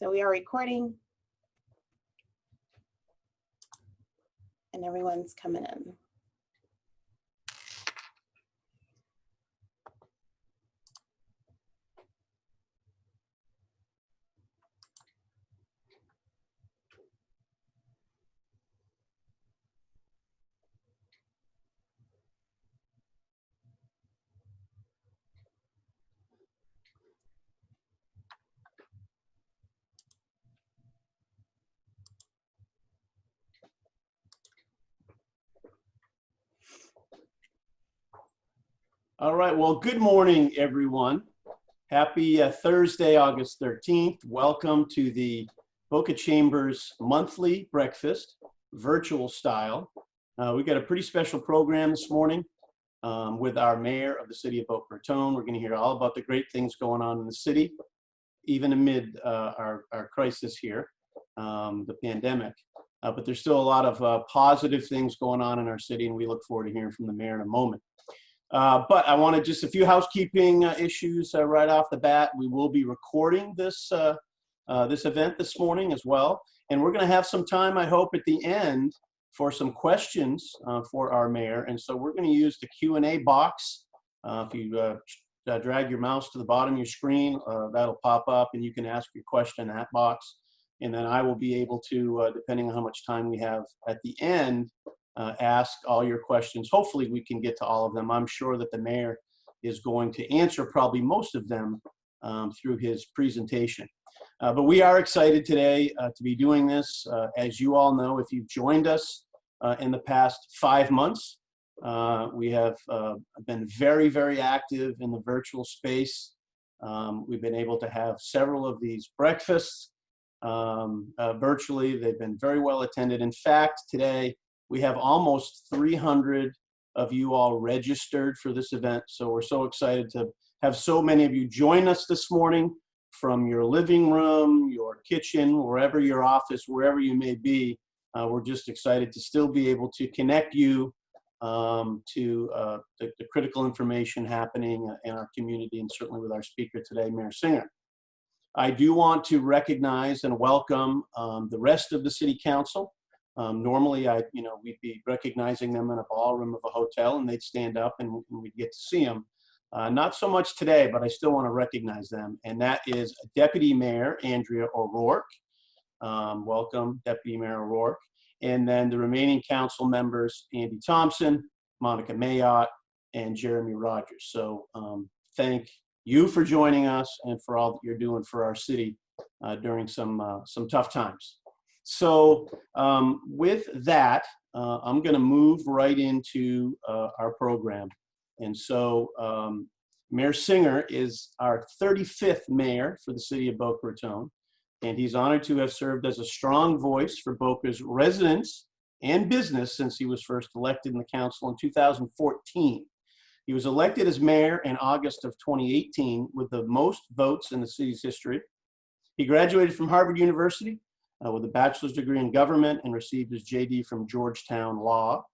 So we are recording and everyone's coming in. All right, well, good morning, everyone. Happy Thursday, August 13th. Welcome to the Boca Chamber's monthly breakfast, virtual style. We got a pretty special program this morning with our mayor of the city of Boca Raton. We're gonna hear all about the great things going on in the city, even amid our crisis here, the pandemic. But there's still a lot of positive things going on in our city, and we look forward to hearing from the mayor in a moment. But I wanted just a few housekeeping issues right off the bat. We will be recording this event this morning as well. And we're going to have some time, I hope, at the end for some questions for our mayor. And so we're going to use the Q&A box. If you drag your mouse to the bottom of your screen, that'll pop up and you can ask your question in that box. And then I will be able to, depending on how much time we have at the end, ask all your questions. Hopefully we can get to all of them. I'm sure that the mayor is going to answer probably most of them through his presentation. But we are excited today to be doing this. As you all know, if you've joined us in the past 5 months, we have been very, very active in the virtual space. We've been able to have several of these breakfasts virtually. They've been very well attended. In fact, today, we have almost 300 of you all registered for this event. So we're so excited to have so many of you join us this morning from your living room, your kitchen, wherever your office, wherever you may be. We're just excited to still be able to connect you to the critical information happening in our community, and certainly with our speaker today, Mayor Singer. I do want to recognize and welcome the rest of the City Council. Normally, we'd be recognizing them in a ballroom of a hotel, and they'd stand up and we'd get to see them. Not so much today, but I still want to recognize them, and that is Deputy Mayor Andrea O'Rourke. Welcome, Deputy Mayor O'Rourke. And then the remaining council members, Andy Thompson, Monica Mayotte, and Jeremy Rogers. So thank you for joining us and for all that you're doing for our city during some tough times. So with that, I'm going to move right into our program. And so Mayor Singer is our 35th mayor for the city of Boca Raton, and he's honored to have served as a strong voice for Boca's residents and business since he was first elected in the council in 2014. He was elected as mayor in August of 2018 with the most votes in the city's history. He graduated from Harvard University with a bachelor's degree in government and received his JD from Georgetown Law.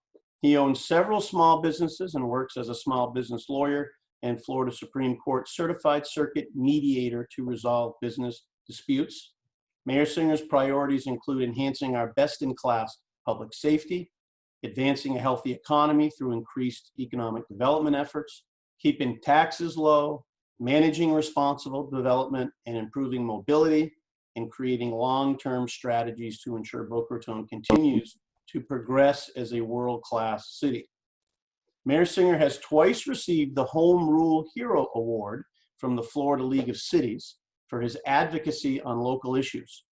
He owns several small businesses and works as a small business lawyer and Florida Supreme Court certified circuit mediator to resolve business disputes. Mayor Singer's priorities include enhancing our best-in-class public safety, advancing a healthy economy through increased economic development efforts, keeping taxes low, managing responsible development, and improving mobility, and creating long-term strategies to ensure Boca Raton continues to progress as a world-class city. Mayor Singer has twice received the Home Rule Hero Award from the Florida League of Cities for his advocacy on local issues.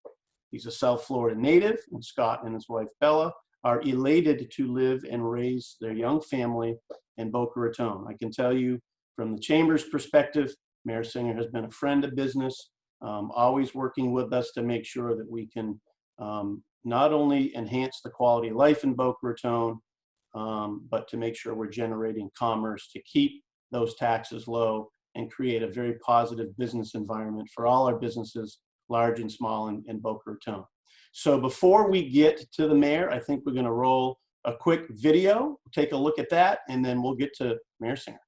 He's a South Florida native, and Scott and his wife Bella are elated to live and raise their young family in Boca Raton. I can tell you from the Chamber's perspective, Mayor Singer has been a friend of business, always working with us to make sure that we can not only enhance the quality of life in Boca Raton, but to make sure we're generating commerce to keep those taxes low and create a very positive business environment for all our businesses, large and small, in Boca Raton. So before we get to the mayor, I think we're going to roll a quick video, take a look at that, and then we'll get to Mayor Singer.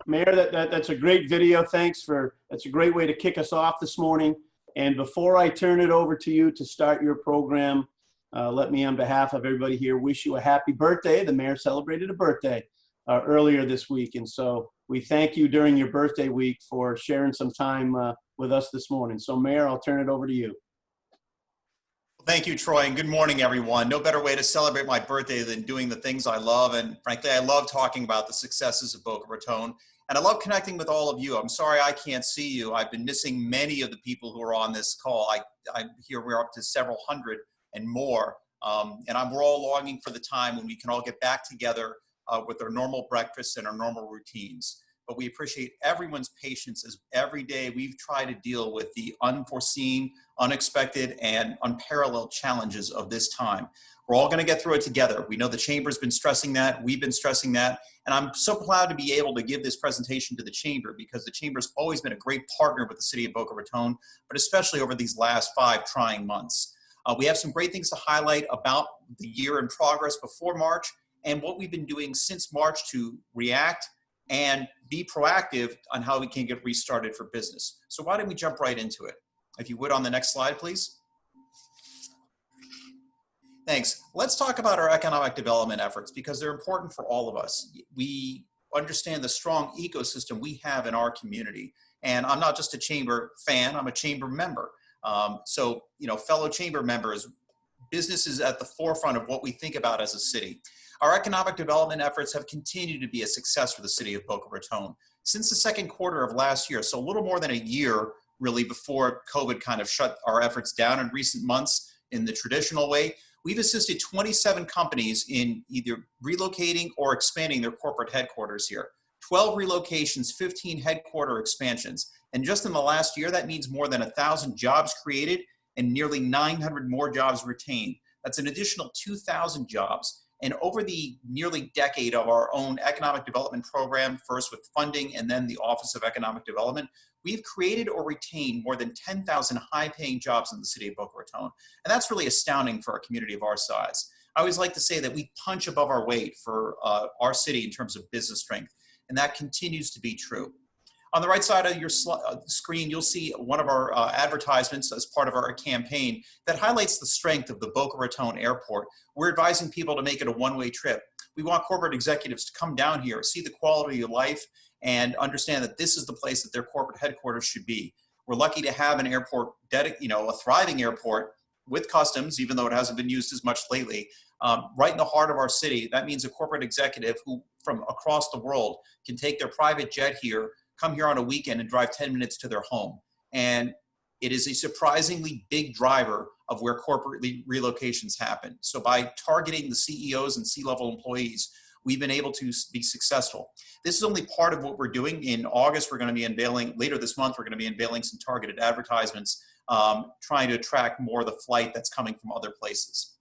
Mayor, that's a great video. That's a great way to kick us off this morning. And before I turn it over to you to start your program, let me, on behalf of everybody here, wish you a happy birthday. The mayor celebrated a birthday earlier this week. And so we thank you during your birthday week for sharing some time with us this morning. So Mayor, I'll turn it over to you. Thank you, Troy, and good morning, everyone. No better way to celebrate my birthday than doing the things I love. And frankly, I love talking about the successes of Boca Raton. And I love connecting with all of you. I'm sorry I can't see you. I've been missing many of the people who are on this call. I'm here, we're up to several hundred and more. We're all longing for the time when we can all get back together with our normal breakfasts and our normal routines. But we appreciate everyone's patience as every day we've tried to deal with the unforeseen, unexpected, and unparalleled challenges of this time. We're all going to get through it together. We know the Chamber's been stressing that. We've been stressing that. And I'm so proud to be able to give this presentation to the Chamber because the Chamber's always been a great partner with the city of Boca Raton, but especially over these last 5 trying months. We have some great things to highlight about the year in progress before March and what we've been doing since March to react and be proactive on how we can get restarted for business. So why don't we jump right into it? If you would, on the next slide, please. Thanks. Let's talk about our economic development efforts because they're important for all of us. We understand the strong ecosystem we have in our community. And I'm not just a Chamber fan, I'm a Chamber member. So, fellow Chamber members, business is at the forefront of what we think about as a city. Our economic development efforts have continued to be a success for the city of Boca Raton. Since the second quarter of last year, so a little more than a year really before COVID kind of shut our efforts down in recent months in the traditional way, we've assisted 27 companies in either relocating or expanding their corporate headquarters here. 12 relocations, 15 headquarter expansions. And just in the last year, that means more than 1,000 jobs created and nearly 900 more jobs retained. That's an additional 2,000 jobs. And over the nearly decade of our own economic development program, first with funding and then the Office of Economic Development, we've created or retained more than 10,000 high-paying jobs in the city of Boca Raton. And that's really astounding for a community of our size. I always like to say that we punch above our weight for our city in terms of business strength, and that continues to be true. On the right side of your screen, you'll see one of our advertisements as part of our campaign that highlights the strength of the Boca Raton Airport. We're advising people to make it a one-way trip. We want corporate executives to come down here, see the quality of life, and understand that this is the place that their corporate headquarters should be. We're lucky to have an airport, a thriving airport with customs, even though it hasn't been used as much lately, right in the heart of our city. That means a corporate executive who from across the world can take their private jet here, come here on a weekend and drive 10 minutes to their home. And it is a surprisingly big driver of where corporate relocations happen. So by targeting the CEOs and C-level employees, we've been able to be successful. This is only part of what we're doing. In August, we're going to be unveiling, later this month, we're going to be unveiling some targeted advertisements, trying to attract more of the flight that's coming from other places.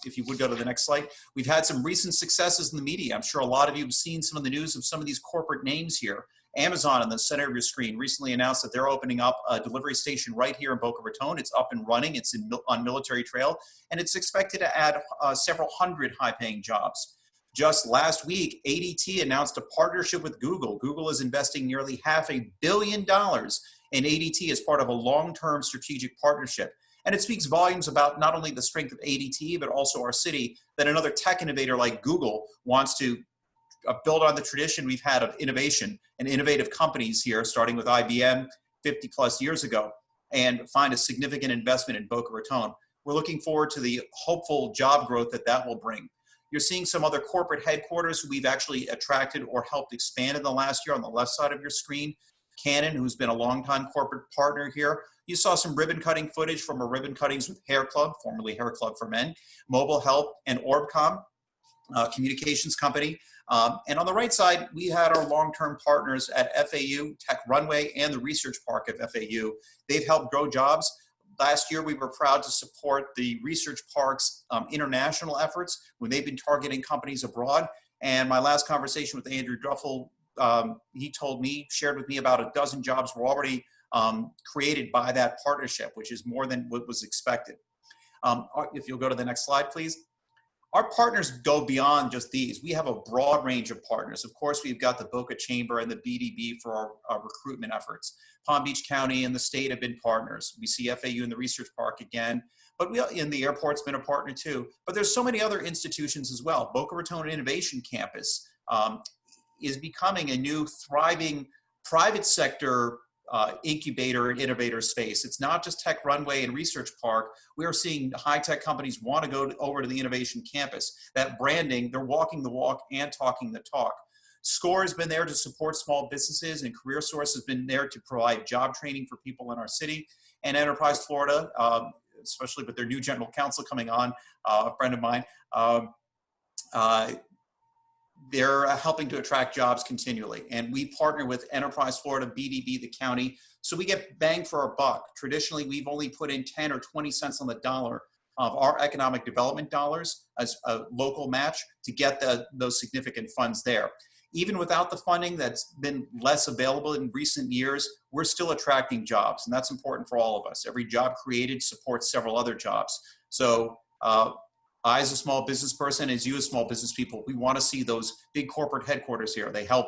If you would go to the next slide. We've had some recent successes in the media. I'm sure a lot of you have seen some of the news of some of these corporate names here. Amazon in the center of your screen recently announced that they're opening up a delivery station right here in Boca Raton. It's up and running. It's on Military Trail, and it's expected to add several hundred high-paying jobs. Just last week, ADT announced a partnership with Google. Google is investing nearly $500 million in ADT as part of a long-term strategic partnership. And it speaks volumes about not only the strength of ADT, but also our city, that another tech innovator like Google wants to build on the tradition we've had of innovation and innovative companies here, starting with IBM 50 plus years ago, and find a significant investment in Boca Raton. We're looking forward to the hopeful job growth that will bring. You're seeing some other corporate headquarters who we've actually attracted or helped expand in the last year on the left side of your screen. Canon, who's been a longtime corporate partner here. You saw some ribbon cutting footage from our ribbon cuttings with Hair Club, formerly Hair Club for Men, Mobile Health, and Orbcom, communications company. And on the right side, we had our long-term partners at FAU, Tech Runway, and the Research Park of FAU. They've helped grow jobs. Last year, we were proud to support the Research Park's international efforts when they've been targeting companies abroad. And my last conversation with Andrew Duffel, he shared with me about a dozen jobs were already created by that partnership, which is more than what was expected. If you'll go to the next slide, please. Our partners go beyond just these. We have a broad range of partners. Of course, we've got the Boca Chamber and the BDB for our recruitment efforts. Palm Beach County and the state have been partners. We see FAU in the Research Park again, but in the airport's been a partner too. But there's so many other institutions as well. Boca Raton Innovation Campus is becoming a new thriving private sector incubator and innovator space. It's not just Tech Runway and Research Park. We are seeing high-tech companies want to go over to the innovation campus. That branding, they're walking the walk and talking the talk. SCORE has been there to support small businesses, and CareerSource has been there to provide job training for people in our city. And Enterprise Florida, especially with their new general counsel coming on, a friend of mine, they're helping to attract jobs continually. And we partner with Enterprise Florida, BDB, the county, so we get bang for our buck. Traditionally, we've only put in 10 or 20 cents on the dollar of our economic development dollars as a local match to get those significant funds there. Even without the funding that's been less available in recent years, we're still attracting jobs, and that's important for all of us. Every job created supports several other jobs. So I, as a small business person, as you as small business people, we want to see those big corporate headquarters here. They help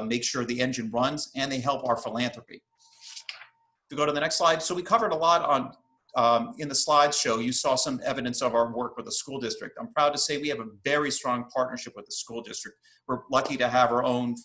make sure the engine runs, and they help our philanthropy. To go to the next slide. So we covered a lot on in the slideshow. You saw some evidence of our work with the school district. I'm proud to say we have a very strong partnership with the school district. We're lucky to have our own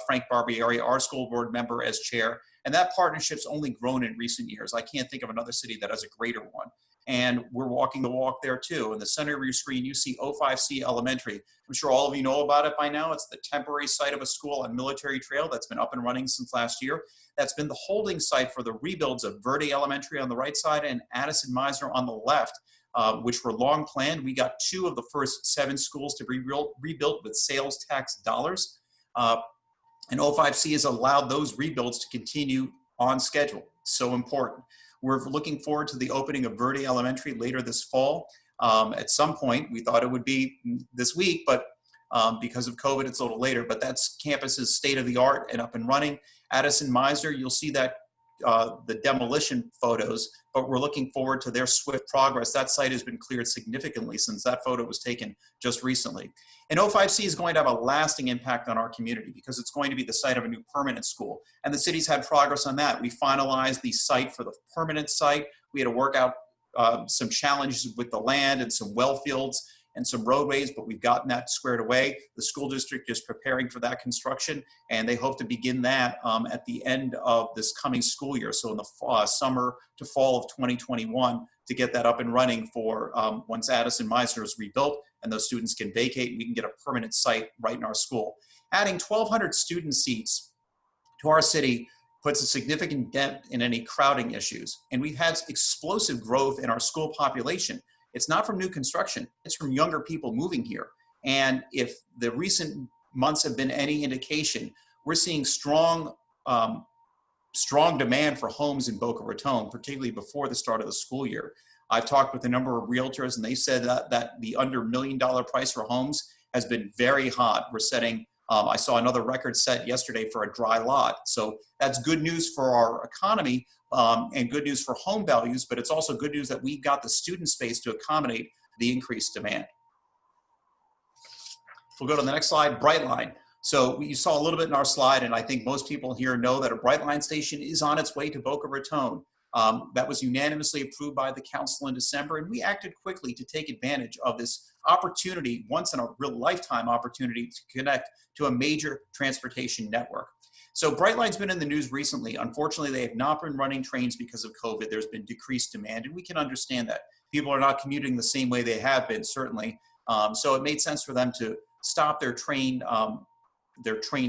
Frank Barbieri, our school board member, as chair, and that partnership's only grown in recent years. I can't think of another city that has a greater one. And we're walking the walk there too. In the center of your screen, you see O5C Elementary. I'm sure all of you know about it by now. It's the temporary site of a school on Military Trail that's been up and running since last year. That's been the holding site for the rebuilds of Verde Elementary on the right side and Addison Meisner on the left, which were long planned. We got 2 of the first 7 schools to be rebuilt with sales tax dollars. And O5C has allowed those rebuilds to continue on schedule. So important. We're looking forward to the opening of Verde Elementary later this fall. At some point, we thought it would be this week, but because of COVID, it's a little later. But that's campus's state of the art and up and running. Addison Meisner, you'll see that the demolition photos, but we're looking forward to their swift progress. That site has been cleared significantly since that photo was taken just recently. And O5C is going to have a lasting impact on our community because it's going to be the site of a new permanent school. And the city's had progress on that. We finalized the site for the permanent site. We had to work out some challenges with the land and some well fields and some roadways, but we've gotten that squared away. The school district is preparing for that construction, and they hope to begin that at the end of this coming school year. So in the summer to fall of 2021 to get that up and running for once Addison Meisner is rebuilt and those students can vacate, we can get a permanent site right in our school. Adding 1,200 student seats to our city puts a significant dent in any crowding issues. And we've had explosive growth in our school population. It's not from new construction, it's from younger people moving here. And if the recent months have been any indication, we're seeing strong demand for homes in Boca Raton, particularly before the start of the school year. I've talked with a number of realtors and they said that the under $1 million price for homes has been very hot. We're setting, I saw another record set yesterday for a dry lot. So that's good news for our economy and good news for home values, but it's also good news that we've got the student space to accommodate the increased demand. We'll go to the next slide, Brightline. So you saw a little bit in our slide, and I think most people here know that a Brightline station is on its way to Boca Raton. That was unanimously approved by the council in December, and we acted quickly to take advantage of this opportunity, once in a real lifetime opportunity to connect to a major transportation network. So Brightline's been in the news recently. Unfortunately, they have not been running trains because of COVID. There's been decreased demand, and we can understand that. People are not commuting the same way they have been, certainly. So it made sense for them to stop their train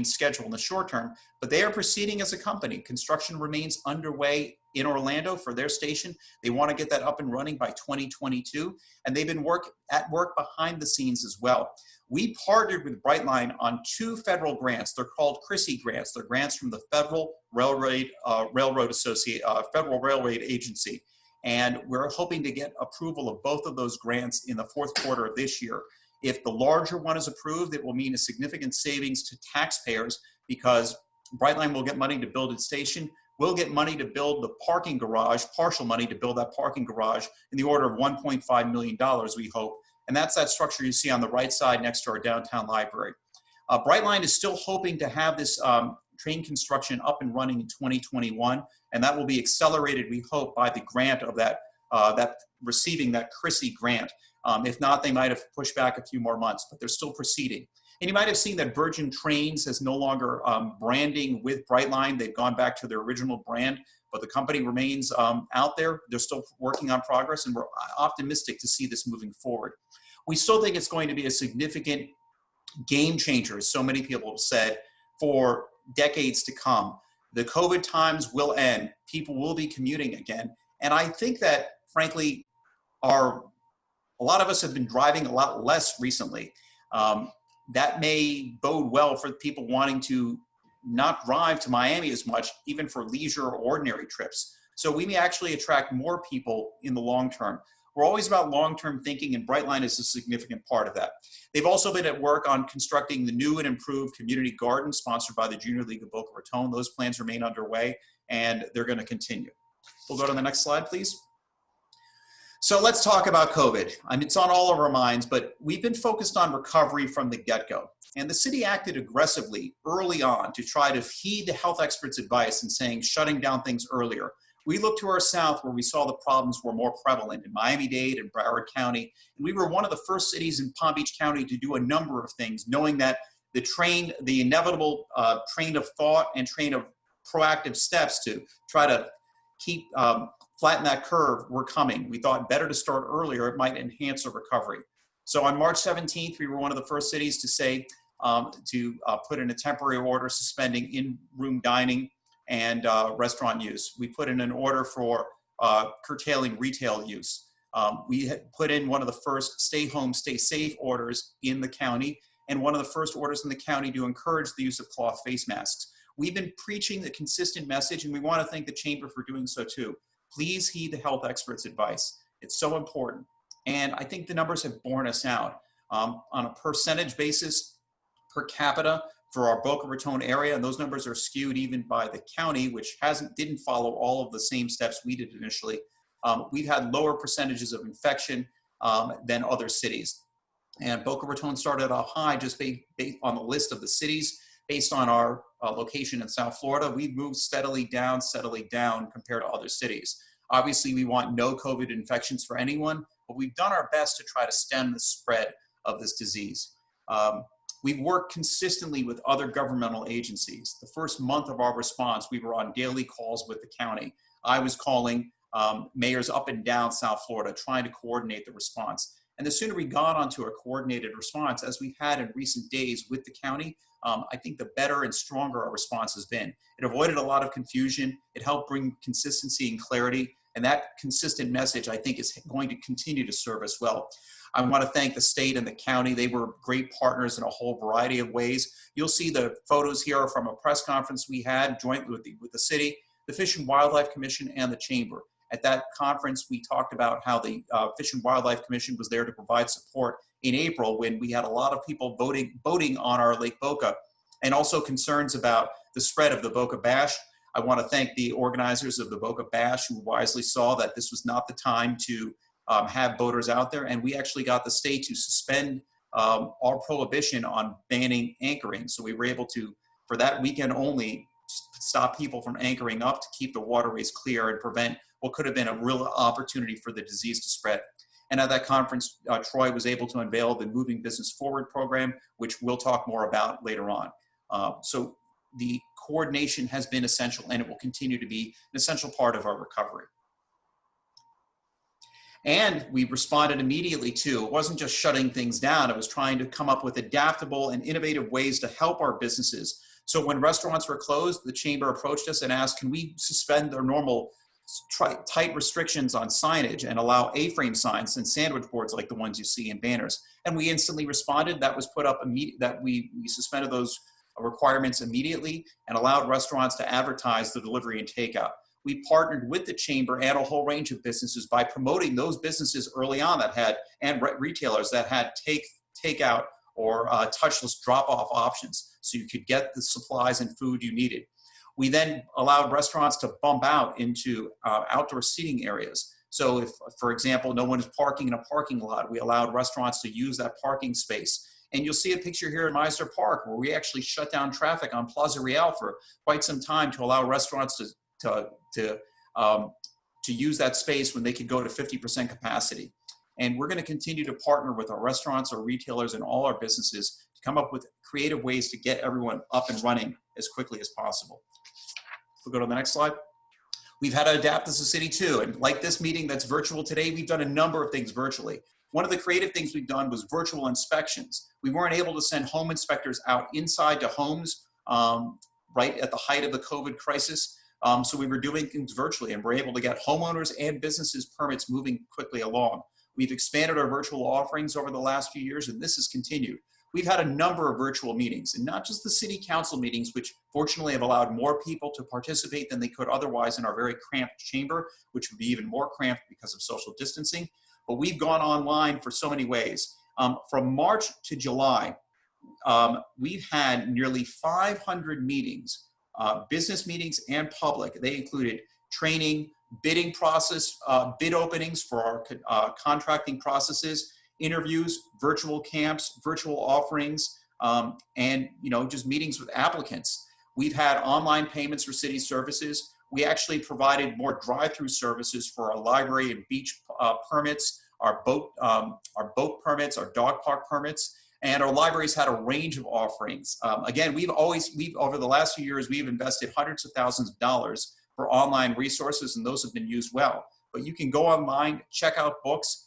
schedule in the short term, but they are proceeding as a company. Construction remains underway in Orlando for their station. They want to get that up and running by 2022, and they've been at work behind the scenes as well. We partnered with Brightline on 2 federal grants. They're called CRISI grants. They're grants from the Federal Railroad Agency, and we're hoping to get approval of both of those grants in the 4th quarter of this year. If the larger one is approved, it will mean a significant savings to taxpayers because Brightline will get money to build its station. We'll get money to build the parking garage, partial money to build that parking garage in the order of $1.5 million, we hope. And that's that structure you see on the right side next to our downtown library. Brightline is still hoping to have this train construction up and running in 2021, and that will be accelerated, we hope, by the grant of that receiving that Chrissy grant. If not, they might have pushed back a few more months, but they're still proceeding. And you might have seen that Virgin Trains has no longer branding with Brightline. They've gone back to their original brand, but the company remains out there. They're still working on progress, and we're optimistic to see this moving forward. We still think it's going to be a significant game changer, as so many people have said, for decades to come. The COVID times will end. People will be commuting again. And I think that, frankly, a lot of us have been driving a lot less recently. That may bode well for people wanting to not drive to Miami as much, even for leisure or ordinary trips. So we may actually attract more people in the long term. We're always about long-term thinking, and Brightline is a significant part of that. They've also been at work on constructing the new and improved community garden sponsored by the Junior League of Boca Raton. Those plans remain underway, and they're going to continue. We'll go to the next slide, please. So let's talk about COVID. I mean, it's on all of our minds, but we've been focused on recovery from the get-go. And the city acted aggressively early on to try to heed the health experts' advice in saying shutting down things earlier. We looked to our south where we saw the problems were more prevalent in Miami-Dade and Broward County. And we were one of the first cities in Palm Beach County to do a number of things, knowing that the inevitable train of thought and train of proactive steps to try to keep flatten that curve were coming. We thought better to start earlier. It might enhance the recovery. So on March 17th, we were one of the first cities to say put in a temporary order suspending in-room dining and restaurant use. We put in an order for curtailing retail use. We had put in one of the first stay home, stay safe orders in the county, and one of the first orders in the county to encourage the use of cloth face masks. We've been preaching the consistent message, and we want to thank the Chamber for doing so too. Please heed the health experts' advice. It's so important. And I think the numbers have borne us out. On a percentage basis, per capita, for our Boca Raton area, and those numbers are skewed even by the county, which didn't follow all of the same steps we did initially. We've had lower percentages of infection than other cities. And Boca Raton started off high just based on the list of the cities. Based on our location in South Florida, we've moved steadily down compared to other cities. Obviously, we want no COVID infections for anyone, but we've done our best to try to stem the spread of this disease. We've worked consistently with other governmental agencies. The first month of our response, we were on daily calls with the county. I was calling mayors up and down South Florida, trying to coordinate the response. And the sooner we got onto a coordinated response, as we've had in recent days with the county, I think the better and stronger our response has been. It avoided a lot of confusion. It helped bring consistency and clarity. And that consistent message, I think, is going to continue to serve us well. I want to thank the state and the county. They were great partners in a whole variety of ways. You'll see the photos here from a press conference we had jointly with the city, the Fish and Wildlife Commission, and the Chamber. At that conference, we talked about how the Fish and Wildlife Commission was there to provide support in April when we had a lot of people boating on our Lake Boca, and also concerns about the spread of the Boca Bash. I want to thank the organizers of the Boca Bash who wisely saw that this was not the time to have boaters out there, and we actually got the state to suspend our prohibition on banning anchoring. So we were able to, for that weekend only, stop people from anchoring up to keep the waterways clear and prevent what could have been a real opportunity for the disease to spread. And at that conference, Troy was able to unveil the Moving Business Forward program, which we'll talk more about later on. So the coordination has been essential, and it will continue to be an essential part of our recovery. And we responded immediately too. It wasn't just shutting things down. It was trying to come up with adaptable and innovative ways to help our businesses. So when restaurants were closed, the Chamber approached us and asked, can we suspend their normal tight restrictions on signage and allow A-frame signs and sandwich boards like the ones you see in banners? And we instantly responded. That was put up that we suspended those requirements immediately and allowed restaurants to advertise the delivery and takeout. We partnered with the Chamber and a whole range of businesses by promoting those businesses early on and retailers that had takeout or touchless drop-off options, so you could get the supplies and food you needed. We then allowed restaurants to bump out into outdoor seating areas. So if, for example, no one is parking in a parking lot, we allowed restaurants to use that parking space. And you'll see a picture here in Meisner Park where we actually shut down traffic on Plaza Real for quite some time to allow restaurants to use that space when they could go to 50% capacity. And we're going to continue to partner with our restaurants, our retailers, and all our businesses to come up with creative ways to get everyone up and running as quickly as possible. We'll go to the next slide. We've had to adapt as a city too. And like this meeting that's virtual today, we've done a number of things virtually. One of the creative things we've done was virtual inspections. We weren't able to send home inspectors out inside to homes right at the height of the COVID crisis. So we were doing things virtually, and we're able to get homeowners and businesses permits moving quickly along. We've expanded our virtual offerings over the last few years, and this has continued. We've had a number of virtual meetings, and not just the city council meetings, which fortunately have allowed more people to participate than they could otherwise in our very cramped chamber, which would be even more cramped because of social distancing. But we've gone online for so many ways. From March to July, we've had nearly 500 meetings, business meetings and public. They included training, bidding process, bid openings for our contracting processes, interviews, virtual camps, virtual offerings, and just meetings with applicants. We've had online payments for city services. We actually provided more drive-through services for our library and beach permits, our boat permits, our dog park permits, and our libraries had a range of offerings. Again, we've over the last few years, we've invested hundreds of thousands of dollars for online resources, and those have been used well. But you can go online, check out books,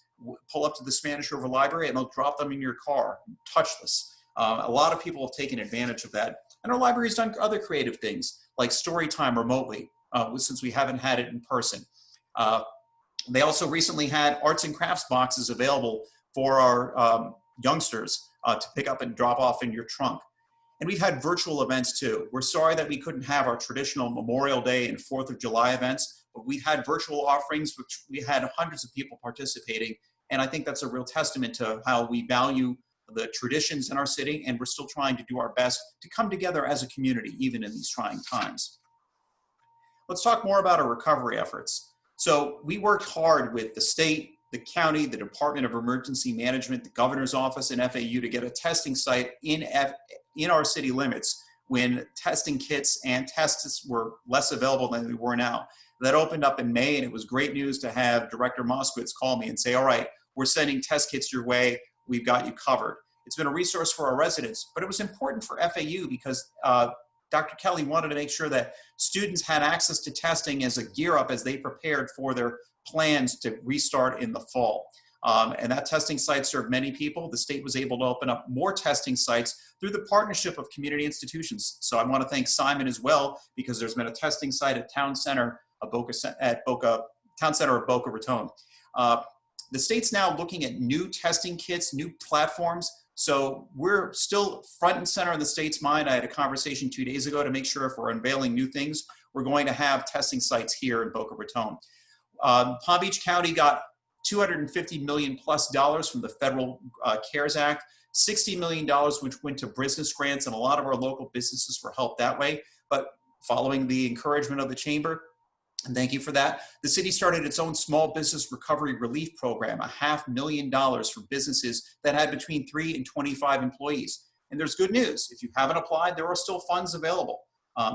pull up to the Spanish River Library, and they'll drop them in your car, touchless. A lot of people have taken advantage of that. And our library's done other creative things, like story time remotely, since we haven't had it in person. They also recently had arts and crafts boxes available for our youngsters to pick up and drop off in your trunk. And we've had virtual events too. We're sorry that we couldn't have our traditional Memorial Day and 4th of July events, but we've had virtual offerings, which we had hundreds of people participating. And I think that's a real testament to how we value the traditions in our city, and we're still trying to do our best to come together as a community, even in these trying times. Let's talk more about our recovery efforts. So we worked hard with the state, the county, the Department of Emergency Management, the governor's office, and FAU to get a testing site in our city limits when testing kits and tests were less available than they were now. That opened up in May, and it was great news to have Director Moskowitz call me and say, all right, we're sending test kits your way. We've got you covered. It's been a resource for our residents, but it was important for FAU because Dr. Kelly wanted to make sure that students had access to testing as a gear up as they prepared for their plans to restart in the fall. And that testing site served many people. The state was able to open up more testing sites through the partnership of community institutions. So I want to thank Simon as well, because there's been a testing site at Town Center of Boca Raton. The state's now looking at new testing kits, new platforms. So we're still front and center in the state's mind. I had a conversation 2 days ago to make sure if we're unveiling new things, we're going to have testing sites here in Boca Raton. Palm Beach County got $250 million plus from the federal CARES Act, $60 million which went to business grants, and a lot of our local businesses were helped that way. But following the encouragement of the chamber, and thank you for that, the city started its own small business recovery relief program, $500,000 for businesses that had between 3 and 25 employees. And there's good news. If you haven't applied, there are still funds available.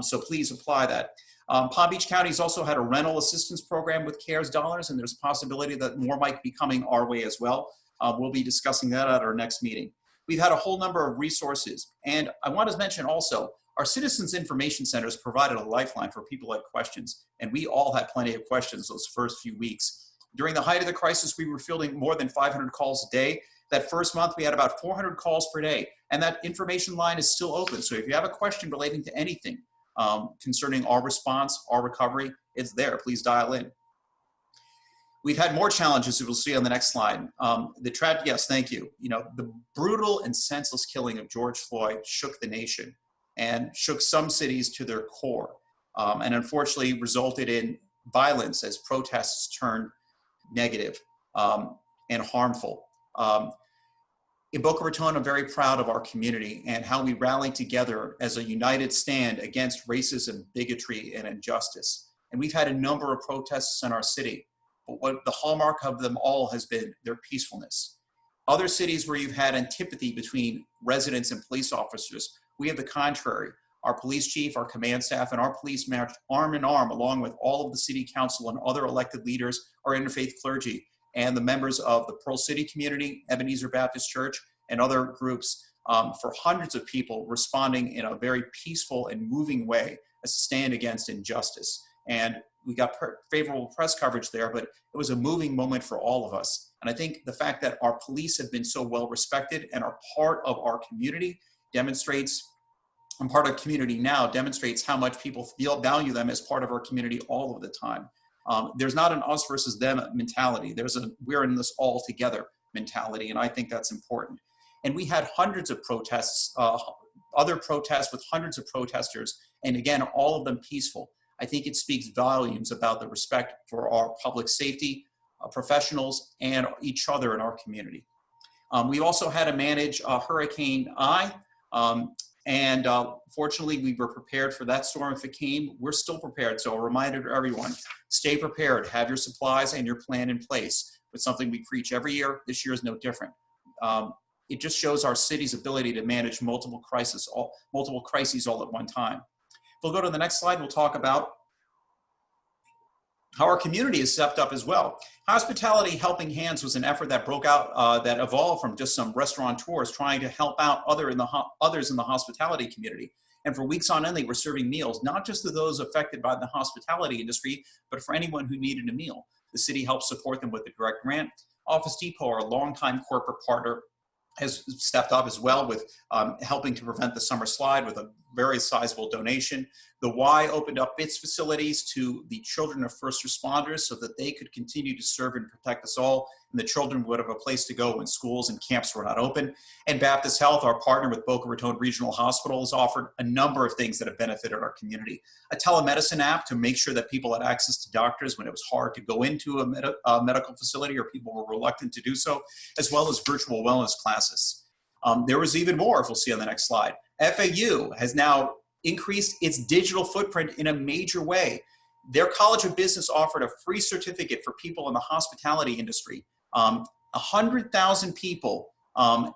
So please apply that. Palm Beach County's also had a rental assistance program with CARES dollars, and there's a possibility that more might be coming our way as well. We'll be discussing that at our next meeting. We've had a whole number of resources, and I want to mention also, our Citizens Information Centers provided a lifeline for people who had questions, and we all had plenty of questions those first few weeks. During the height of the crisis, we were fielding more than 500 calls a day. That first month, we had about 400 calls per day, and that information line is still open. So if you have a question relating to anything concerning our response, our recovery, it's there. Please dial in. We've had more challenges, as we'll see on the next slide. Yes, thank you. The brutal and senseless killing of George Floyd shook the nation and shook some cities to their core, and unfortunately resulted in violence as protests turned negative and harmful. In Boca Raton, I'm very proud of our community and how we rallied together as a united stand against racism, bigotry, and injustice. And we've had a number of protests in our city. but what the hallmark of them all has been their peacefulness. Other cities where you've had antipathy between residents and police officers, we have the contrary. Our police chief, our command staff, and our police marched arm in arm along with all of the city council and other elected leaders, our interfaith clergy, and the members of the Pearl City community, Ebenezer Baptist Church, and other groups for hundreds of people responding in a very peaceful and moving way as a stand against injustice. And we got favorable press coverage there, but it was a moving moment for all of us. And I think the fact that our police have been so well respected and are part of our community demonstrates, and part of community now demonstrates how much people value them as part of our community all of the time. There's not an us versus them mentality. There's a we're in this all together mentality, and I think that's important. And we had hundreds of protests, other protests with hundreds of protesters, and again, all of them peaceful. I think it speaks volumes about the respect for our public safety professionals and each other in our community. We also had to manage Hurricane I, and fortunately we were prepared for that storm if it came. We're still prepared, so a reminder to everyone, stay prepared, have your supplies and your plan in place. It's something we preach every year. This year is no different. It just shows our city's ability to manage multiple crises all at one time. If we'll go to the next slide, we'll talk about how our community has stepped up as well. Hospitality Helping Hands was an effort that broke out, that evolved from just some restaurateurs trying to help out others in the hospitality community. And for weeks on end, they were serving meals, not just to those affected by the hospitality industry, but for anyone who needed a meal. The city helped support them with a direct grant. Office Depot, our longtime corporate partner, has stepped up as well with helping to prevent the summer slide with a very sizable donation. The Y opened up its facilities to the children of first responders so that they could continue to serve and protect us all, and the children would have a place to go when schools and camps were not open. And Baptist Health, our partner with Boca Raton Regional Hospital, has offered a number of things that have benefited our community. A telemedicine app to make sure that people had access to doctors when it was hard to go into a medical facility or people were reluctant to do so, as well as virtual wellness classes. There was even more, if we'll see on the next slide. FAU has now increased its digital footprint in a major way. Their College of Business offered a free certificate for people in the hospitality industry. 100,000 people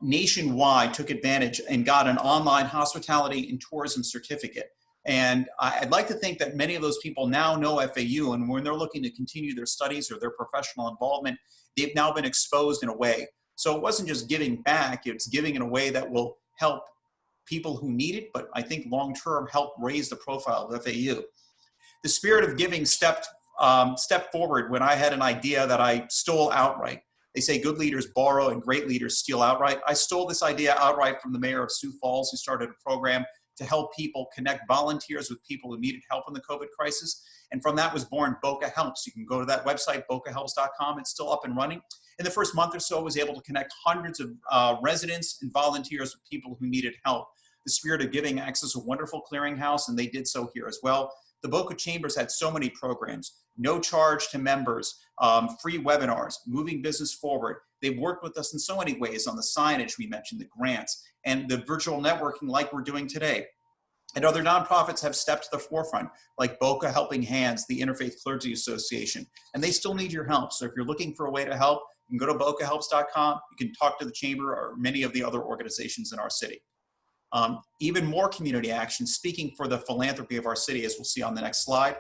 nationwide took advantage and got an online hospitality and tourism certificate. And I'd like to think that many of those people now know FAU, and when they're looking to continue their studies or their professional involvement, they've now been exposed in a way. So it wasn't just giving back, it's giving in a way that will help people who need it, but I think long-term help raise the profile of FAU. The spirit of giving stepped forward when I had an idea that I stole outright. They say good leaders borrow and great leaders steal outright. I stole this idea outright from the mayor of Sioux Falls, who started a program to help people connect volunteers with people who needed help in the COVID crisis. And from that was born Boca Helps. You can go to that website, bocahelps.com. It's still up and running. In the first month or so, I was able to connect hundreds of residents and volunteers with people who needed help. The Spirit of Giving acts as a wonderful clearinghouse, and they did so here as well. The Boca Chambers had so many programs, no charge to members, free webinars, moving business forward. They've worked with us in so many ways on the signage we mentioned, the grants, and the virtual networking like we're doing today. And other nonprofits have stepped to the forefront, like Boca Helping Hands, the Interfaith Clergy Association, and they still need your help. So if you're looking for a way to help, you can go to bocahelps.com. You can talk to the Chamber or many of the other organizations in our city. Even more community action, speaking for the philanthropy of our city, as we'll see on the next slide.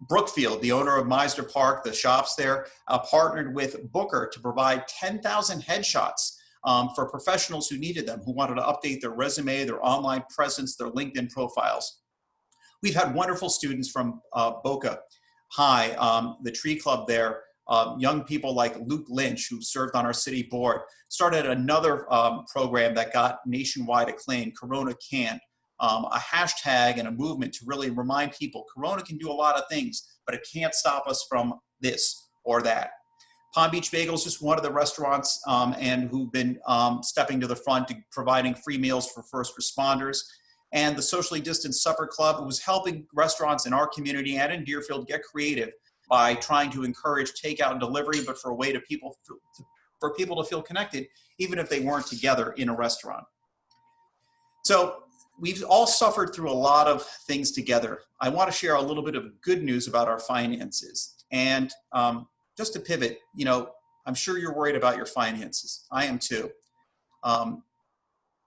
Brookfield, the owner of Meisner Park, the shops there, partnered with Booker to provide 10,000 headshots for professionals who needed them, who wanted to update their resume, their online presence, their LinkedIn profiles. We've had wonderful students from Boca High, the Tree Club there, young people like Luke Lynch, who served on our city board, started another program that got nationwide acclaim, Corona Can't, a hashtag and a movement to really remind people Corona can do a lot of things, but it can't stop us from this or that. Palm Beach Bagel is just one of the restaurants and who've been stepping to the front to providing free meals for first responders. And the Socially Distanced Supper Club was helping restaurants in our community and in Deerfield get creative by trying to encourage takeout and delivery, but for a way to for people to feel connected, even if they weren't together in a restaurant. So we've all suffered through a lot of things together. I want to share a little bit of good news about our finances. And just to pivot, I'm sure you're worried about your finances. I am too.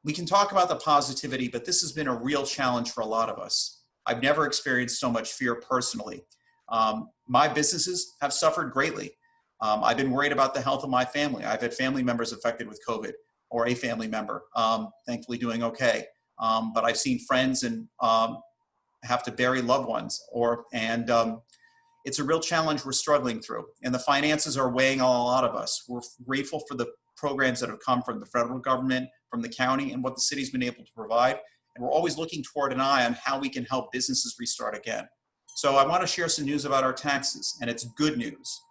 We can talk about the positivity, but this has been a real challenge for a lot of us. I've never experienced so much fear personally. My businesses have suffered greatly. I've been worried about the health of my family. I've had family members affected with COVID, or a family member, thankfully doing okay. But I've seen friends and have to bury loved ones, and it's a real challenge we're struggling through. And the finances are weighing on a lot of us. We're grateful for the programs that have come from the federal government, from the county, and what the city's been able to provide. And we're always looking toward an eye on how we can help businesses restart again. So I want to share some news about our taxes, and it's good news.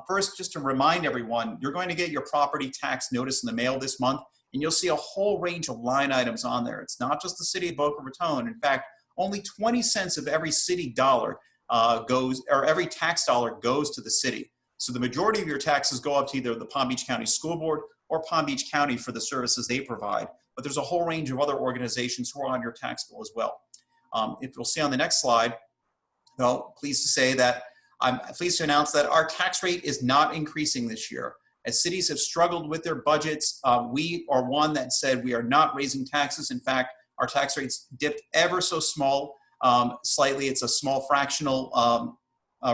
First, just to remind everyone, you're going to get your property tax notice in the mail this month, and you'll see a whole range of line items on there. It's not just the city of Boca Raton. In fact, only 20 cents of every city dollar every tax dollar goes to the city. So the majority of your taxes go up to either the Palm Beach County School Board or Palm Beach County for the services they provide. But there's a whole range of other organizations who are on your tax bill as well. If you'll see on the next slide, though, pleased to say that I'm pleased to announce that our tax rate is not increasing this year. As cities have struggled with their budgets, we are one that said we are not raising taxes. In fact, our tax rates dipped ever so small, slightly. It's a small fractional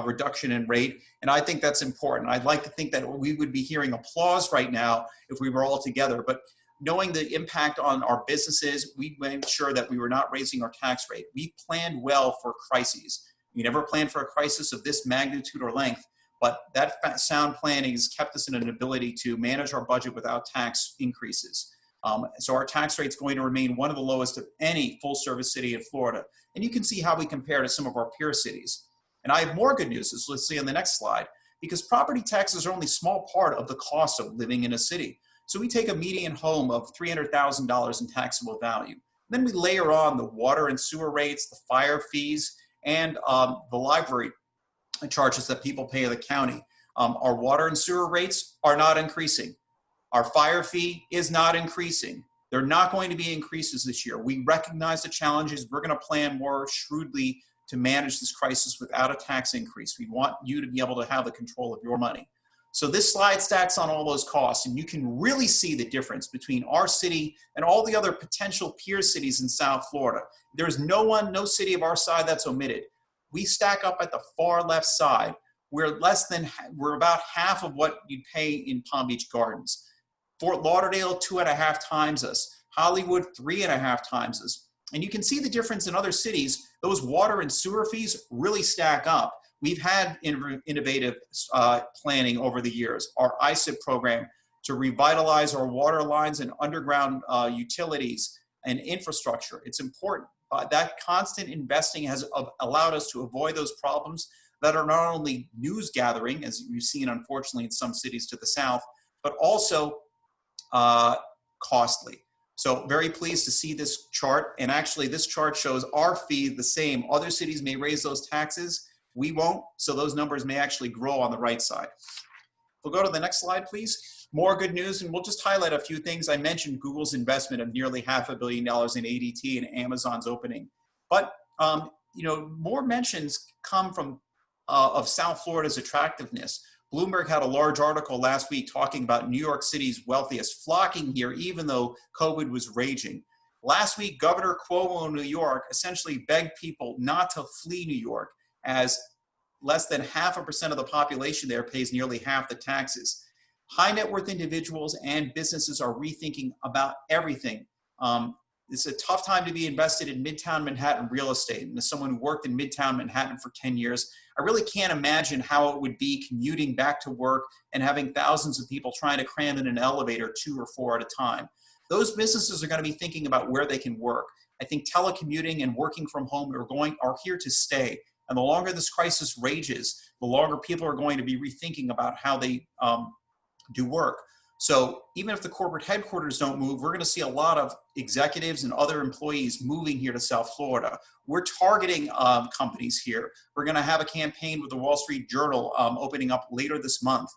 reduction in rate. And I think that's important. I'd like to think that we would be hearing applause right now if we were all together. But knowing the impact on our businesses, we made sure that we were not raising our tax rate. We planned well for crises. We never planned for a crisis of this magnitude or length, but that sound planning has kept us in an ability to manage our budget without tax increases. So our tax rate is going to remain one of the lowest of any full-service city in Florida. And you can see how we compare to some of our peer cities. And I have more good news, as let's see on the next slide, because property taxes are only a small part of the cost of living in a city. So we take a median home of $300,000 in taxable value. Then we layer on the water and sewer rates, the fire fees, and the library charges that people pay in the county. Our water and sewer rates are not increasing. Our fire fee is not increasing. There are not going to be increases this year. We recognize the challenges. We're going to plan more shrewdly to manage this crisis without a tax increase. We want you to be able to have the control of your money. So this slide stacks on all those costs, and you can really see the difference between our city and all the other potential peer cities in South Florida. There's no city of our side that's omitted. We stack up at the far left side. We're about half of what you'd pay in Palm Beach Gardens. Fort Lauderdale, 2.5 times us. Hollywood, 3.5 times us. And you can see the difference in other cities. Those water and sewer fees really stack up. We've had innovative planning over the years. Our ISIP program to revitalize our water lines and underground utilities and infrastructure. It's important. That constant investing has allowed us to avoid those problems that are not only news gathering, as we've seen unfortunately in some cities to the south, but also costly. So very pleased to see this chart. And actually this chart shows our fee the same. Other cities may raise those taxes. We won't. So those numbers may actually grow on the right side. We'll go to the next slide, please. More good news, and we'll just highlight a few things. I mentioned Google's investment of nearly $500 million in ADT and Amazon's opening. But more mentions come from of South Florida's attractiveness. Bloomberg had a large article last week talking about New York City's wealthiest flocking here, even though COVID was raging. Last week, Governor Cuomo of New York essentially begged people not to flee New York, as less than 0.5% of the population there pays nearly half the taxes. High net worth individuals and businesses are rethinking about everything. It's a tough time to be invested in Midtown Manhattan real estate. And as someone who worked in Midtown Manhattan for 10 years, I really can't imagine how it would be commuting back to work and having thousands of people trying to cram in an elevator 2 or 4 at a time. Those businesses are going to be thinking about where they can work. I think telecommuting and working from home are here to stay. And the longer this crisis rages, the longer people are going to be rethinking about how they do work. So even if the corporate headquarters don't move, we're going to see a lot of executives and other employees moving here to South Florida. We're targeting companies here. We're going to have a campaign with the Wall Street Journal opening up later this month,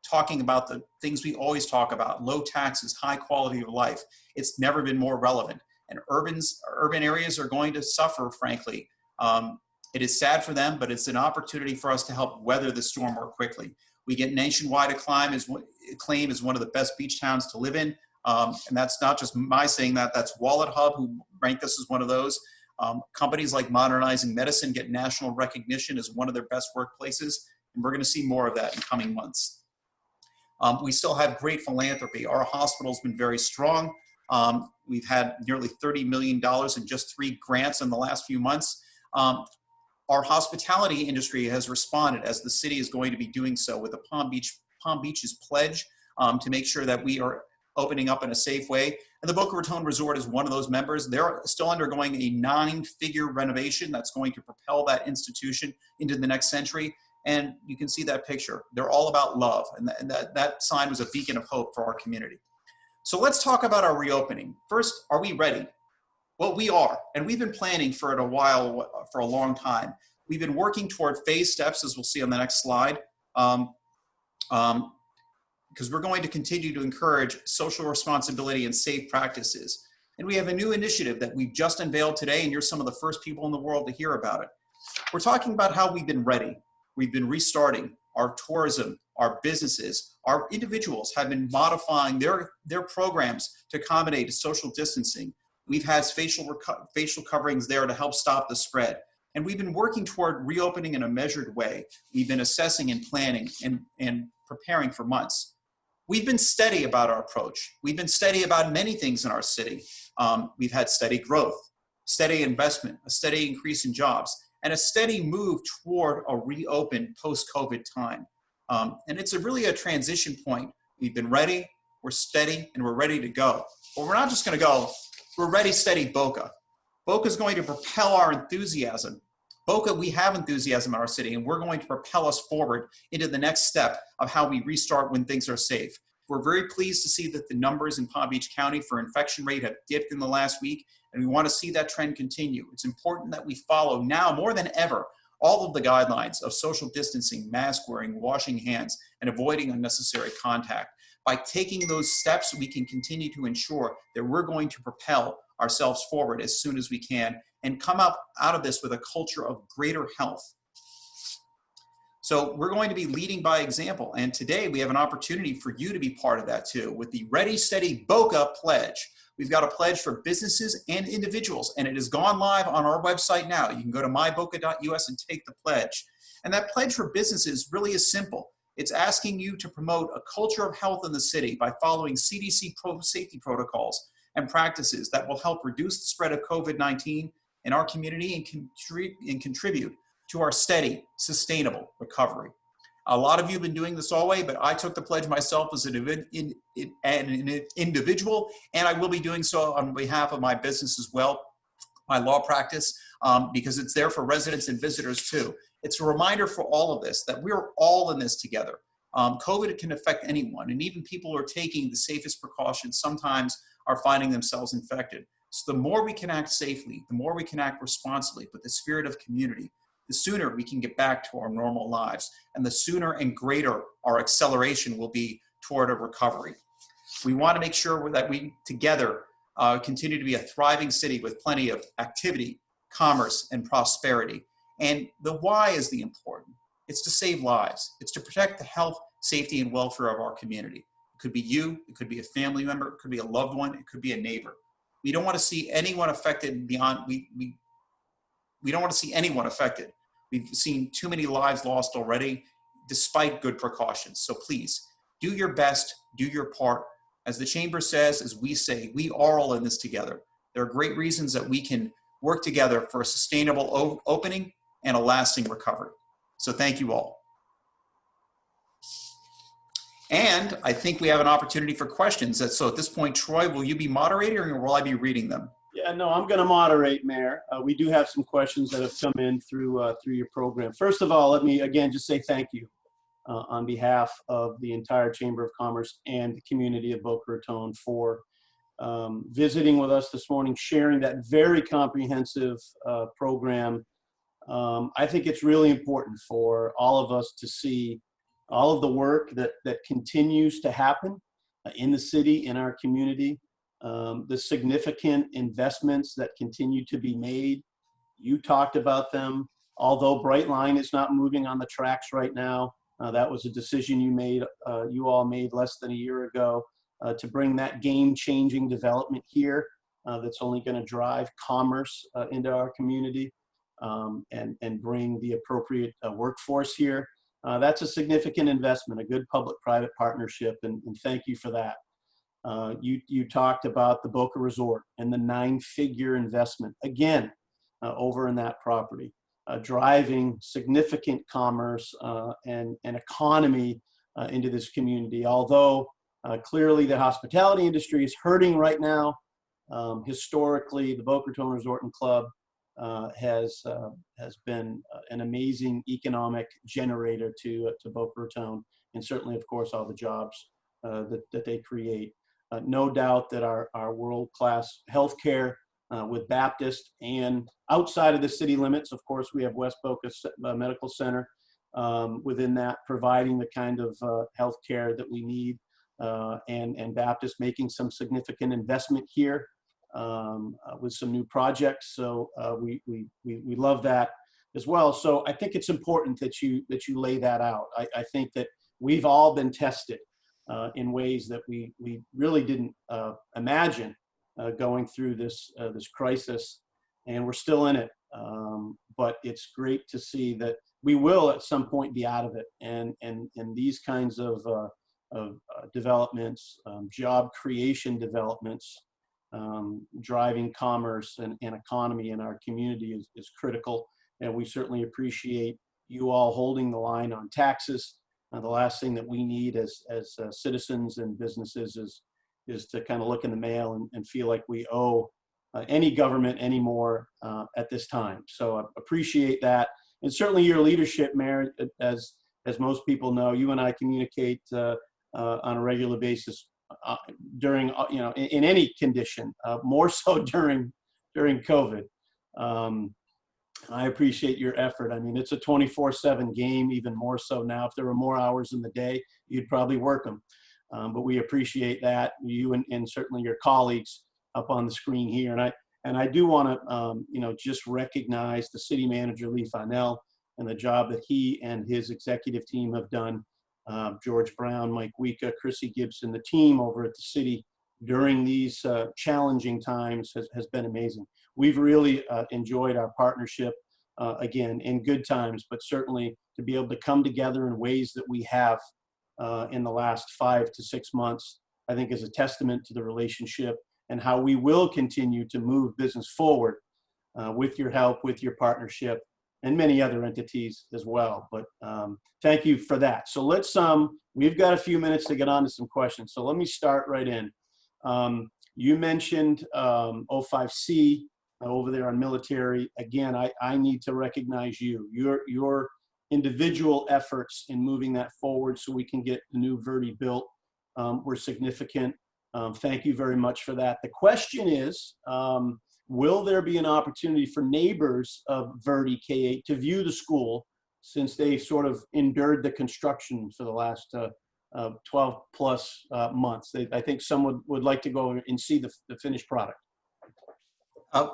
talking about the things we always talk about: low taxes, high quality of life. It's never been more relevant. And urban areas are going to suffer, frankly. It is sad for them, but it's an opportunity for us to help weather the storm more quickly. We get nationwide acclaim as one of the best beach towns to live in. And that's not just my saying that, that's Wallet Hub, who ranked us as one of those. Companies like Modernizing Medicine get national recognition as one of their best workplaces, and we're going to see more of that in coming months. We still have great philanthropy. Our hospital's been very strong. We've had nearly $30 million in just 3 grants in the last few months. Our hospitality industry has responded, as the city is going to be doing so, with the Palm Beach's pledge to make sure that we are opening up in a safe way. And the Boca Raton Resort is one of those members. They're still undergoing a 9-figure renovation that's going to propel that institution into the next century. And you can see that picture. They're all about love. And that sign was a beacon of hope for our community. So let's talk about our reopening. First, are we ready? Well, we are, and we've been planning for it for a long time. We've been working toward phase steps, as we'll see on the next slide, because we're going to continue to encourage social responsibility and safe practices. And we have a new initiative that we've just unveiled today, and you're some of the first people in the world to hear about it. We're talking about how we've been ready. We've been restarting our tourism, our businesses, our individuals have been modifying their programs to accommodate social distancing. We've had facial coverings there to help stop the spread. And we've been working toward reopening in a measured way. We've been assessing and planning and preparing for months. We've been steady about our approach. We've been steady about many things in our city. We've had steady growth, steady investment, a steady increase in jobs, and a steady move toward a reopened post-COVID time. And it's really a transition point. We've been ready, we're steady, and we're ready to go. But we're not just gonna go, we're ready, steady, Boca. Boca is going to propel our enthusiasm. Boca, we have enthusiasm in our city, and we're going to propel us forward into the next step of how we restart when things are safe. We're very pleased to see that the numbers in Palm Beach County for infection rate have dipped in the last week, and we want to see that trend continue. It's important that we follow now more than ever all of the guidelines of social distancing, mask wearing, washing hands, and avoiding unnecessary contact. By taking those steps, we can continue to ensure that we're going to propel ourselves forward as soon as we can and come out of this with a culture of greater health. So we're going to be leading by example. And today we have an opportunity for you to be part of that too with the Ready, Steady, Boca pledge. We've got a pledge for businesses and individuals, and it has gone live on our website now. You can go to myboca.us and take the pledge. And that pledge for businesses really is simple. It's asking you to promote a culture of health in the city by following CDC safety protocols and practices that will help reduce the spread of COVID-19 in our community and contribute to our steady, sustainable recovery. A lot of you have been doing this all the way, but I took the pledge myself as an individual, and I will be doing so on behalf of my business as well, my law practice, because it's there for residents and visitors too. It's a reminder for all of this that we're all in this together. COVID can affect anyone, and even people who are taking the safest precautions sometimes are finding themselves infected. So the more we can act safely, the more we can act responsibly with the spirit of community, the sooner we can get back to our normal lives, and the sooner and greater our acceleration will be toward a recovery. We want to make sure that we together continue to be a thriving city with plenty of activity, commerce, and prosperity. And the why is the important. It's to save lives. It's to protect the health, safety, and welfare of our community. It could be you, it could be a family member, it could be a loved one, it could be a neighbor. We don't want to see anyone affected beyond, we don't want to see anyone affected. We've seen too many lives lost already, despite good precautions. So please, do your best, do your part. As the Chamber says, as we say, we are all in this together. There are great reasons that we can work together for a sustainable opening and a lasting recovery. So thank you all. And I think we have an opportunity for questions. So at this point, Troy, will you be moderating or will I be reading them? Yeah, no, I'm going to moderate, Mayor. We do have some questions that have come in through your program. First of all, let me again just say thank you on behalf of the entire Chamber of Commerce and the community of Boca Raton for visiting with us this morning, sharing that very comprehensive program. I think it's really important for all of us to see all of the work that continues to happen in the city, in our community, the significant investments that continue to be made. You talked about them. Although Brightline is not moving on the tracks right now, that was a decision you all made less than a year ago to bring that game-changing development here that's only going to drive commerce into our community and bring the appropriate workforce here. That's a significant investment, a good public-private partnership, and thank you for that. You talked about the Boca Resort and the 9-figure investment, again, over in that property. Driving significant commerce and economy into this community. Although clearly the hospitality industry is hurting right now, historically the Boca Raton Resort and Club has been an amazing economic generator to Boca Raton, and certainly, of course, all the jobs that they create. No doubt that our world-class healthcare with Baptist and outside of the city limits, of course, we have West Boca Medical Center within that, providing the kind of health care that we need, and Baptist making some significant investment here with some new projects. So we love that as well. So I think it's important that you lay that out. I think that we've all been tested in ways that we really didn't imagine going through this crisis, and we're still in it. But it's great to see that we will at some point be out of it, and these kinds of developments, job creation developments, driving commerce and economy in our community is critical. And we certainly appreciate you all holding the line on taxes. The last thing that we need as citizens and businesses is to kind of look in the mail and feel like we owe any government anymore at this time. So I appreciate that. And certainly your leadership, Mayor, as most people know, you and I communicate on a regular basis during, in any condition, more so during COVID. I appreciate your effort. I mean, it's a 24/7 game, even more so now. If there were more hours in the day, you'd probably work them. But we appreciate that, you and certainly your colleagues up on the screen here. And I do want to, just recognize the city manager, Lee Feinell, and the job that he and his executive team have done. George Brown, Mike Wika, Chrissy Gibson, the team over at the city during these challenging times has been amazing. We've really enjoyed our partnership, again, in good times, but certainly to be able to come together in ways that we have in the last 5 to 6 months, I think is a testament to the relationship and how we will continue to move business forward with your help, with your partnership, and many other entities as well. But thank you for that. So let's, we've got a few minutes to get on to some questions. So let me start right in. You mentioned 05C over there on military. Again, I need to recognize your individual efforts in moving that forward so we can get the new Verdi built were significant. Thank you very much for that. The question is, will there be an opportunity for neighbors of Verdi K-8 to view the school, since they sort of endured the construction for the last 12 plus months? I think some would like to go and see the finished product.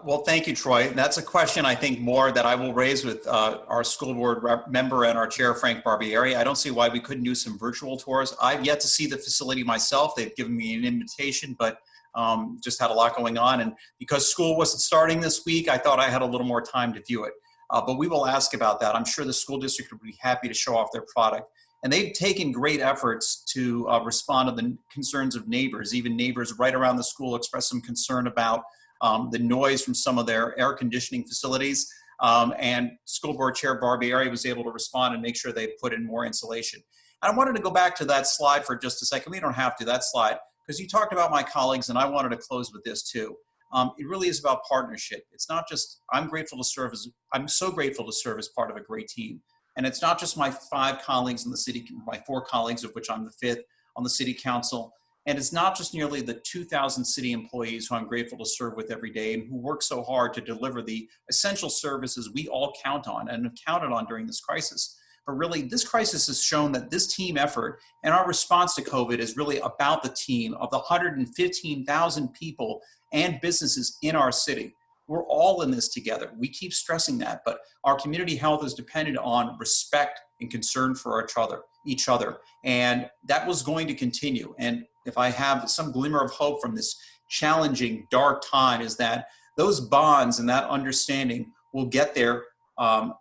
Well, thank you, Troy. That's a question I think more that I will raise with our school board member and our chair, Frank Barbieri. I don't see why we couldn't do some virtual tours. I've yet to see the facility myself. They've given me an invitation, but just had a lot going on. And because school wasn't starting this week, I thought I had a little more time to view it. But we will ask about that. I'm sure the school district would be happy to show off their product. And they've taken great efforts to respond to the concerns of neighbors. Even neighbors right around the school expressed some concern about the noise from some of their air conditioning facilities. And School Board Chair Barbieri was able to respond and make sure they put in more insulation. And I wanted to go back to that slide for just a second. We don't have to, that slide, because you talked about my colleagues, and I wanted to close with this too. It really is about partnership. It's not just, I'm so grateful to serve as part of a great team. And it's not just my 5 colleagues in the city, my 4 colleagues, of which I'm the 5th on the city council. And it's not just nearly the 2,000 city employees who I'm grateful to serve with every day and who work so hard to deliver the essential services we all count on and have counted on during this crisis. But really, this crisis has shown that this team effort and our response to COVID is really about the team of the 115,000 people and businesses in our city. We're all in this together. We keep stressing that, but our community health is dependent on respect and concern for each other. And that was going to continue. And if I have some glimmer of hope from this challenging, dark time, is that those bonds and that understanding will get there,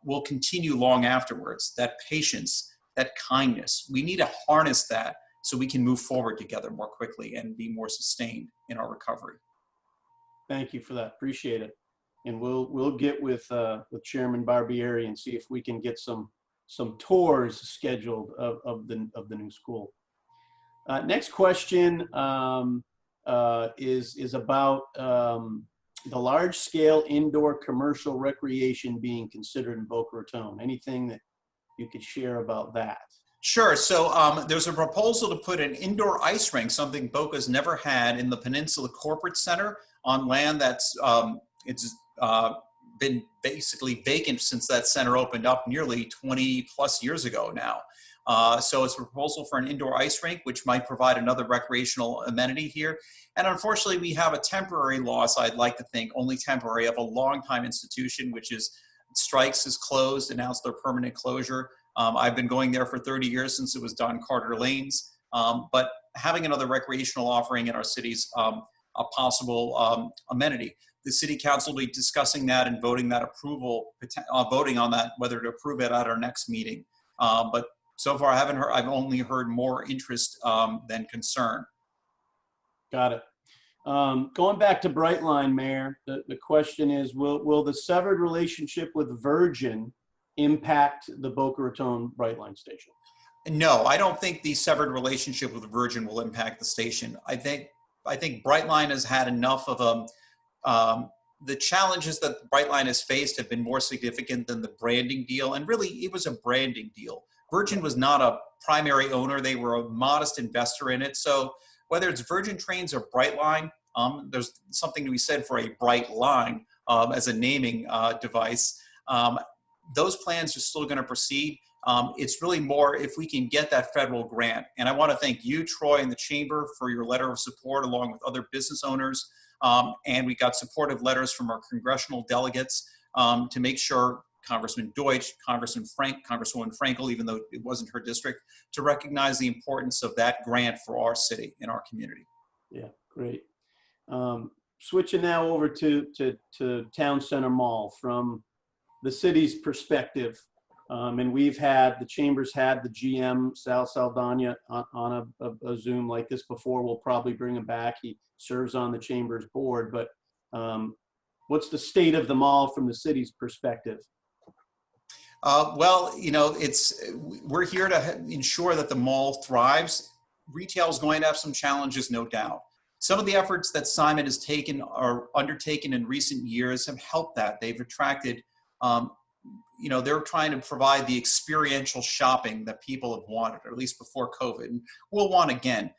will continue long afterwards. That patience, that kindness, we need to harness that so we can move forward together more quickly and be more sustained in our recovery. Thank you for that. Appreciate it. And we'll get with Chairman Barbieri and see if we can get some tours scheduled of the new school. Next question is about the large-scale indoor commercial recreation being considered in Boca Raton. Anything that you could share about that? Sure. So there's a proposal to put an indoor ice rink, something Boca's never had, in the Peninsula Corporate Center on land that's been basically vacant since that center opened up nearly 20 plus years ago now. So it's a proposal for an indoor ice rink, which might provide another recreational amenity here. And unfortunately, we have a temporary loss, I'd like to think, only temporary, of a longtime institution, which is Strikes is closed, announced their permanent closure. I've been going there for 30 years since it was Don Carter Lanes. But having another recreational offering in our city's a possible amenity. The city council will be discussing that and voting that approval, voting on that, whether to approve it at our next meeting. But so far, I've only heard more interest than concern. Got it. Going back to Brightline, Mayor, the question is, will the severed relationship with Virgin impact the Boca Raton Brightline station? No, I don't think the severed relationship with Virgin will impact the station. I think Brightline has had enough of the challenges that Brightline has faced have been more significant than the branding deal. And really, it was a branding deal. Virgin was not a primary owner. They were a modest investor in it. So whether it's Virgin Trains or Brightline, there's something to be said for a bright line as a naming device. Those plans are still going to proceed. It's really more if we can get that federal grant. And I want to thank you, Troy, and the Chamber for your letter of support, along with other business owners. And we got supportive letters from our congressional delegates to make sure Congressman Deutsch, Congresswoman Frankel, even though it wasn't her district, to recognize the importance of that grant for our city and our community. Yeah, great. Switching now over to Town Center Mall from the city's perspective. And the Chamber's had the GM, Sal Saldana, on a Zoom like this before. We'll probably bring him back. He serves on the Chamber's board. But what's the state of the mall from the city's perspective? Well, we're here to ensure that the mall thrives. Retail is going to have some challenges, no doubt. Some of the efforts that Simon has taken or undertaken in recent years have helped that. They've attracted, they're trying to provide the experiential shopping that people have wanted, or at least before COVID, and will want again.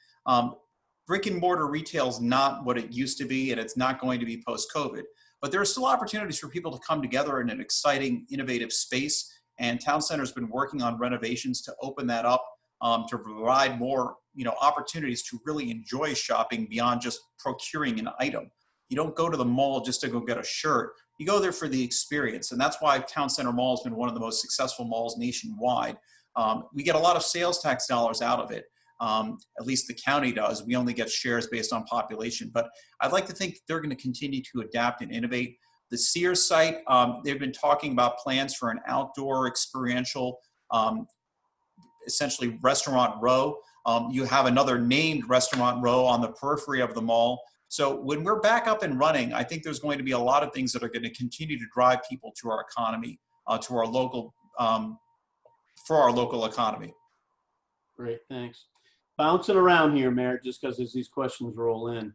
Brick and mortar retail is not what it used to be, and it's not going to be post-COVID. But there are still opportunities for people to come together in an exciting, innovative space. And Town Center has been working on renovations to open that up, to provide more, opportunities to really enjoy shopping beyond just procuring an item. You don't go to the mall just to go get a shirt. You go there for the experience. And that's why Town Center Mall has been one of the most successful malls nationwide. We get a lot of sales tax dollars out of it. At least the county does. We only get shares based on population. But I'd like to think they're going to continue to adapt and innovate. The Sears site, they've been talking about plans for an outdoor experiential, essentially restaurant row. You have another named restaurant row on the periphery of the mall. So when we're back up and running, I think there's going to be a lot of things that are going to continue to drive people to our economy, to our local, for our local economy. Great, thanks. Bouncing around here, Mayor, just because as these questions roll in.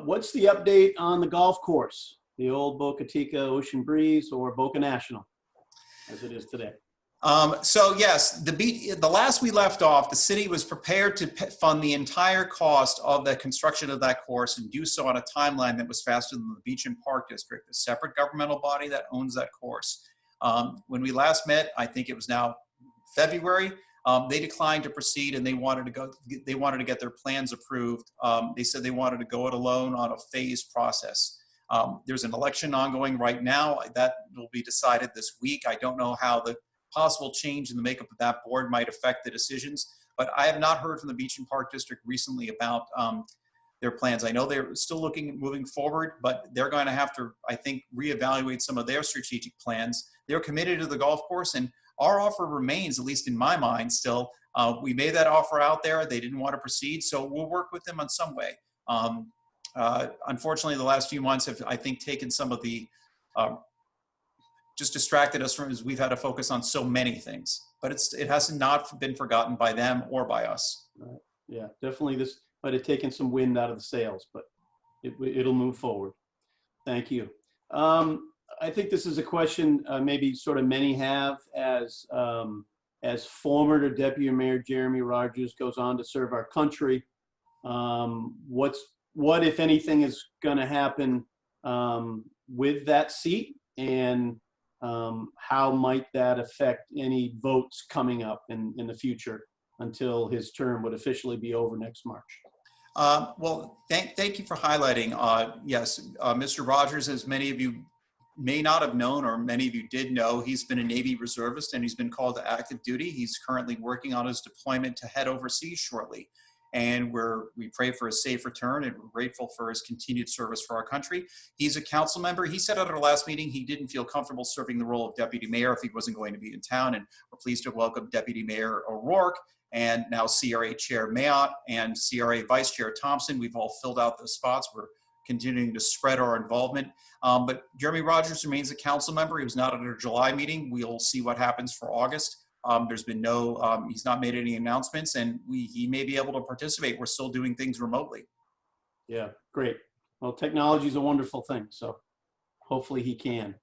What's the update on the golf course, the old Boca Chica Ocean Breeze or Boca National, as it is today? So yes, the last we left off, the city was prepared to fund the entire cost of the construction of that course and do so on a timeline that was faster than the Beach and Park District, a separate governmental body that owns that course. When we last met, I think it was now February, they declined to proceed and they wanted to get their plans approved. They said they wanted to go it alone on a phased process. There's an election ongoing right now that will be decided this week. I don't know how the possible change in the makeup of that board might affect the decisions, but I have not heard from the Beach and Park District recently about their plans. I know they're still moving forward, but they're going to have to, I think, reevaluate some of their strategic plans. They're committed to the golf course, and our offer remains, at least in my mind, still. We made that offer out there. They didn't want to proceed, so we'll work with them on some way. Unfortunately, the last few months have, I think, taken some of the, just distracted us from, as we've had to focus on so many things. But it hasn't not been forgotten by them or by us. Right. Yeah, definitely this might have taken some wind out of the sails, but it'll move forward. Thank you. I think this is a question maybe sort of many have as former Deputy Mayor Jeremy Rogers goes on to serve our country. What, if anything, is going to happen with that seat, and how might that affect any votes coming up in the future until his term would officially be over next March? Well, thank you for highlighting. Yes, Mr. Rogers, as many of you may not have known, or many of you did know, he's been a Navy reservist and he's been called to active duty. He's currently working on his deployment to head overseas shortly. And we pray for his safe return, and we're grateful for his continued service for our country. He's a council member. He said at our last meeting he didn't feel comfortable serving the role of deputy mayor if he wasn't going to be in town. And we're pleased to welcome Deputy Mayor O'Rourke and now CRA Chair Mayotte and CRA Vice Chair Thompson. We've all filled out those spots. We're continuing to spread our involvement. But Jeremy Rogers remains a council member. He was not at our July meeting. We'll see what happens for August. There's been he's not made any announcements, and he may be able to participate. We're still doing things remotely. Yeah, great. Well, technology is a wonderful thing, so hopefully he can.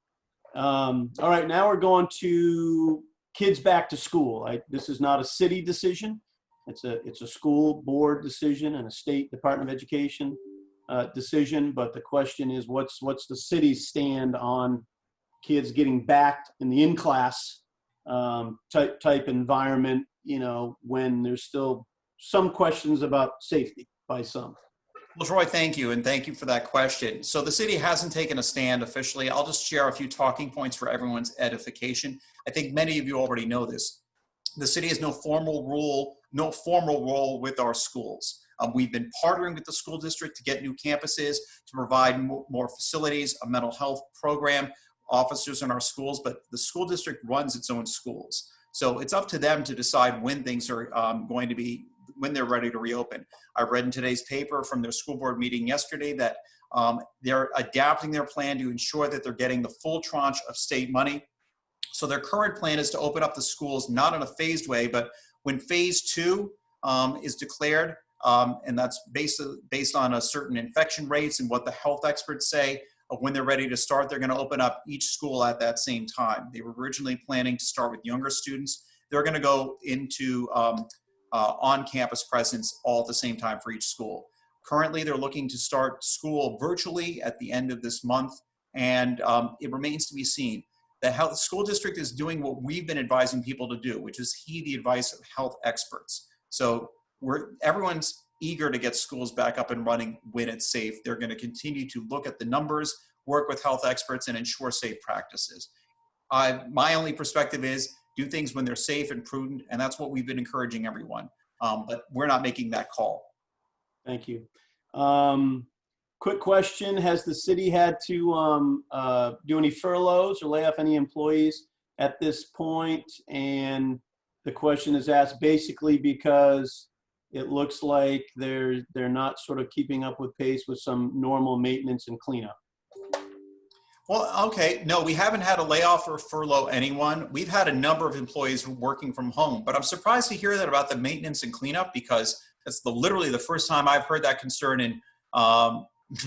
All right, now we're going to kids back to school. This is not a city decision. It's a school board decision and a state Department of Education decision. But the question is, what's the city's stand on kids getting back in the in-class type environment, when there's still some questions about safety by some? Well, Troy, thank you. And thank you for that question. So the city hasn't taken a stand officially. I'll just share a few talking points for everyone's edification. I think many of you already know this. The city has no formal role with our schools. We've been partnering with the school district to get new campuses, to provide more facilities, a mental health program, officers in our schools, but the school district runs its own schools. So it's up to them to decide when things are when they're ready to reopen. I read in today's paper from their school board meeting yesterday that they're adapting their plan to ensure that they're getting the full tranche of state money. So their current plan is to open up the schools, not in a phased way, but when phase 2 is declared, and that's based on a certain infection rates and what the health experts say, when they're ready to start, they're going to open up each school at that same time. They were originally planning to start with younger students. They're going to go into on-campus presence all at the same time for each school. Currently, they're looking to start school virtually at the end of this month, and it remains to be seen. The school district is doing what we've been advising people to do, which is heed the advice of health experts. So everyone's eager to get schools back up and running when it's safe. They're going to continue to look at the numbers, work with health experts, and ensure safe practices. My only perspective is do things when they're safe and prudent, and that's what we've been encouraging everyone. But we're not making that call. Thank you. Quick question: has the city had to do any furloughs or lay off any employees at this point? And the question is asked basically because it looks like they're not sort of keeping up with pace with some normal maintenance and cleanup. Well, okay, no, we haven't had a layoff or furlough anyone. We've had a number of employees working from home, but I'm surprised to hear that about the maintenance and cleanup, because that's literally the first time I've heard that concern in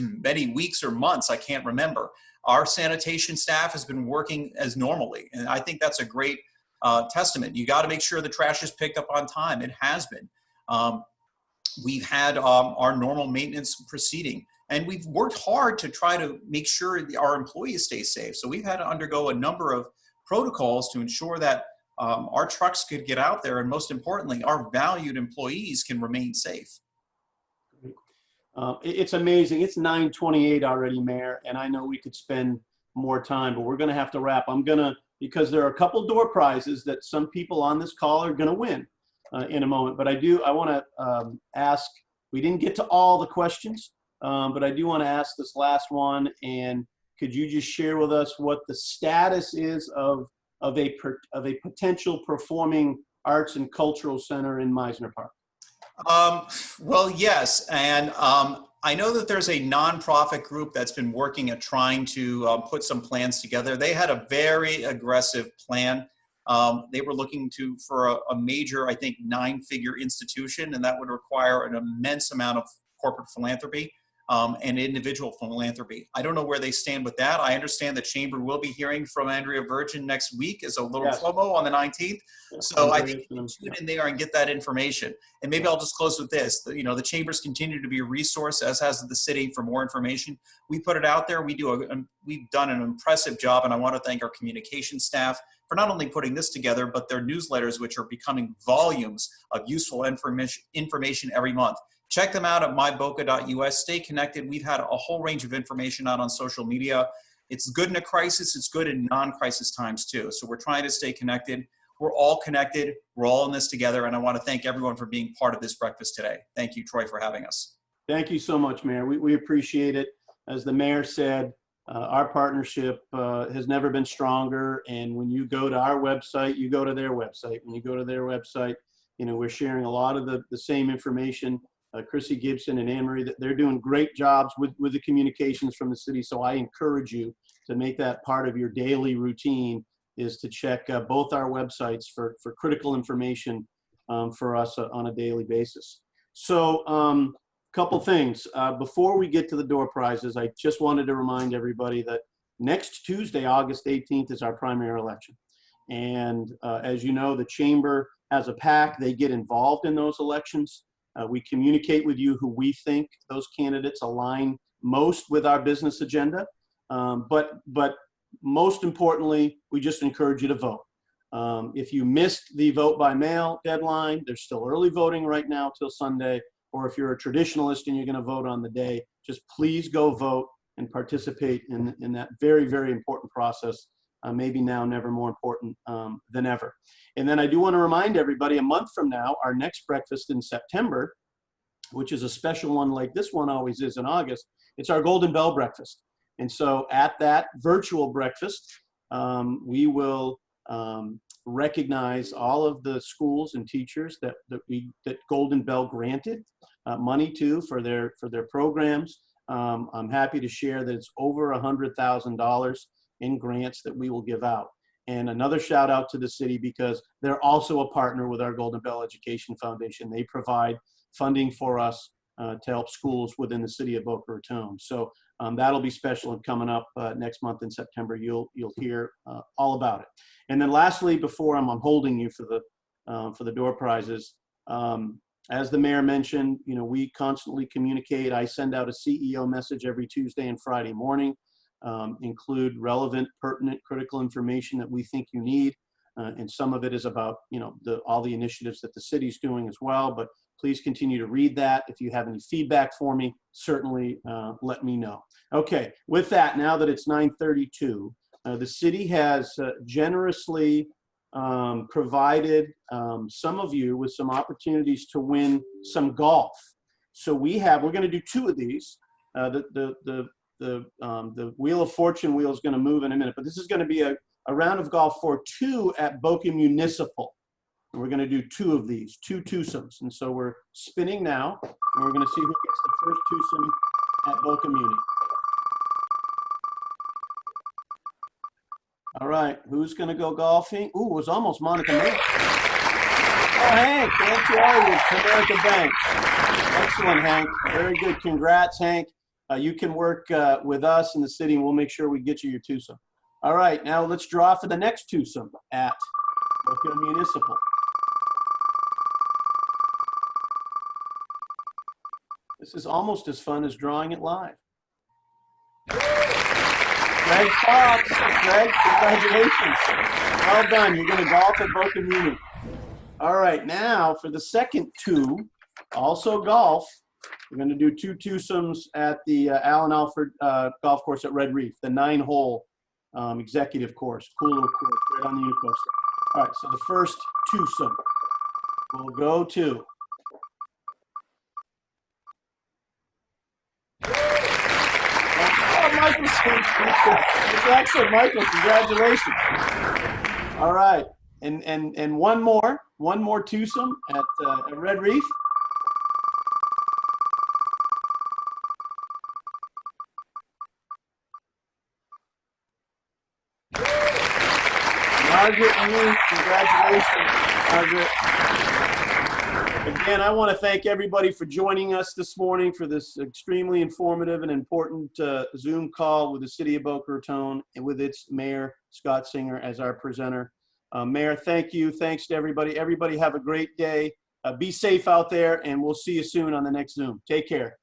many weeks or months. I can't remember. Our sanitation staff has been working as normally, and I think that's a great testament. You got to make sure the trash is picked up on time. It has been. We've had our normal maintenance proceeding, and we've worked hard to try to make sure our employees stay safe. So we've had to undergo a number of protocols to ensure that our trucks could get out there, and most importantly, our valued employees can remain safe. It's amazing. It's 9:28 already, Mayor, and I know we could spend more time, but we're going to have to wrap. Because there are a couple door prizes that some people on this call are going to win in a moment. But I want to ask, we didn't get to all the questions, but I do want to ask this last one. And could you just share with us what the status is of a potential performing arts and cultural center in Meisner Park? Well, yes. And I know that there's a nonprofit group that's been working at trying to put some plans together. They had a very aggressive plan. They were looking for a major, I think, 9-figure institution, and that would require an immense amount of corporate philanthropy and individual philanthropy. I don't know where they stand with that. I understand the Chamber will be hearing from Andrea Virgin next week as a little promo on the 19th. So I think you can tune in there and get that information. And maybe I'll just close with this. The Chambers continue to be a resource, as has the city, for more information. We put it out there. We've done an impressive job, and I want to thank our communication staff for not only putting this together, but their newsletters, which are becoming volumes of useful information every month. Check them out at myboca.us. Stay connected. We've had a whole range of information out on social media. It's good in a crisis. It's good in non-crisis times too. So we're trying to stay connected. We're all connected. We're all in this together. And I want to thank everyone for being part of this breakfast today. Thank you, Troy, for having us. Thank you so much, Mayor. We appreciate it. As the Mayor said, our partnership has never been stronger. And when you go to our website, you go to their website. When you go to their website, we're sharing a lot of the same information. Chrissy Gibson and Anne-Marie, they're doing great jobs with the communications from the city. So I encourage you to make that part of your daily routine, is to check both our websites for critical information for us on a daily basis. So couple things. Before we get to the door prizes, I just wanted to remind everybody that next Tuesday, August 18th, is our primary election. And as you know, the Chamber, as a PAC, they get involved in those elections. We communicate with you who we think those candidates align most with our business agenda. But most importantly, we just encourage you to vote. If you missed the vote by mail deadline, there's still early voting right now till Sunday. Or if you're a traditionalist and you're going to vote on the day, just please go vote and participate in that very, very important process. Maybe now never more important than ever. And then I do want to remind everybody, a month from now, our next breakfast in September, which is a special one like this one always is in August, it's our Golden Bell Breakfast. And so at that virtual breakfast, we will recognize all of the schools and teachers that Golden Bell granted money to for their programs. I'm happy to share that it's over $100,000 in grants that we will give out. And another shout out to the city, because they're also a partner with our Golden Bell Education Foundation. They provide funding for us to help schools within the city of Boca Raton. So that'll be special and coming up next month in September. You'll hear all about it. And then lastly, before I'm holding you for the door prizes, as the mayor mentioned, we constantly communicate. I send out a CEO message every Tuesday and Friday morning. Include relevant, pertinent, critical information that we think you need. And some of it is about, all the initiatives that the city's doing as well. But please continue to read that. If you have any feedback for me, certainly let me know. Okay, with that, now that it's 9:32, the city has generously provided some of you with some opportunities to win some golf. So we're going to do 2 of these. The Wheel of Fortune wheel is going to move in a minute, but this is going to be a round of golf for 2 at Boca Municipal. And we're going to do 2 of these, 2 twosomes. And so we're spinning now, and we're going to see who gets the first twosome at Boca Muni. All right, who's going to go golfing? Ooh, it was almost Monica May. Oh, Hank, Hank Joy with American Bank. Excellent, Hank. Very good. Congrats, Hank. You can work with us in the city, and we'll make sure we get you your twosome. All right, now let's draw for the next twosome at Boca Municipal. This is almost as fun as drawing it live. Greg Fox. Greg, congratulations. Well done. You're going to golf at Boca Muni. All right, now for the second 2, also golf. We're going to do 2 twosomes at the Allen Alford Golf Course at Red Reef, the 9-hole executive course, cool little course right on the Unicosta. All right, so the first twosome will go to Michael. It's excellent, Michael. Congratulations. All right, and one more twosome at Red Reef. Margaret, congratulations, Margaret. Again, I want to thank everybody for joining us this morning for this extremely informative and important Zoom call with the City of Boca Raton and with its Mayor, Scott Singer, as our presenter. Mayor, thank you. Thanks to everybody. Everybody have a great day. Be safe out there, and we'll see you soon on the next Zoom. Take care.